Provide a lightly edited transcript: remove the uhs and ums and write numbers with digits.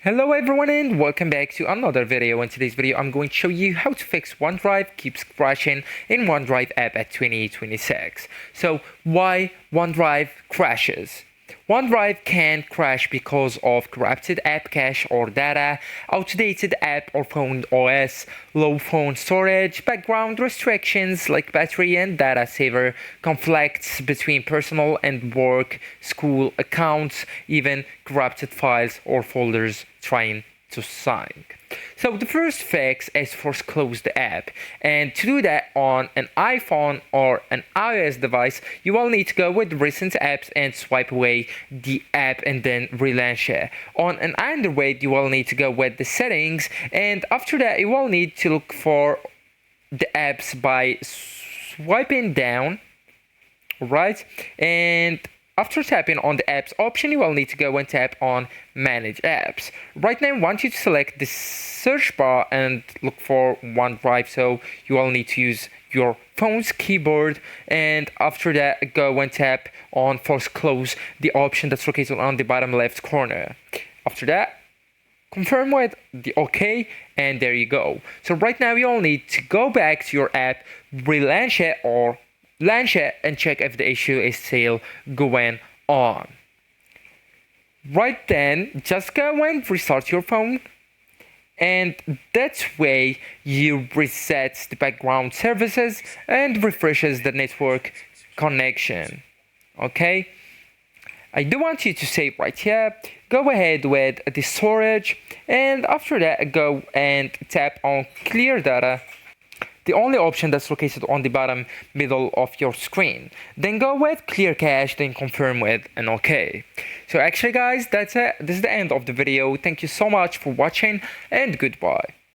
Hello everyone and welcome back to another video. In today's video I'm going to show you how to fix OneDrive keeps crashing in OneDrive app at 2026. So why OneDrive crashes? OneDrive can crash because of corrupted app cache or data, outdated app or phone OS, low phone storage, background restrictions like battery and data saver, conflicts between personal and work, school accounts, even corrupted files or folders trying to sync. So the first fix is force close the app, and to do that on an iPhone or an iOS device you will need to go with recent apps and swipe away the app and then relaunch it. On an Android you will need to go with the settings, and after that you will need to look for the apps by swiping down, right? And after tapping on the apps option, you will need to go and tap on manage apps. Right now I want you to select the search bar and look for OneDrive, so you will need to use your phone's keyboard, and after that go and tap on force close, the option that's located on the bottom left corner. After that confirm with the OK, and there you go. So right now you will need to go back to your app, relaunch it or launch it and check if the issue is still going on. Right then, just go and restart your phone, and that way you reset the background services and refreshes the network connection. Okay, I do want you to save right here. Go ahead with the storage, and after that go and tap on clear data, the only option that's located on the bottom middle of your screen. Then go with clear cache, then confirm with an OK. So actually guys, that's it. This is the end of the video. Thank you so much for watching and goodbye.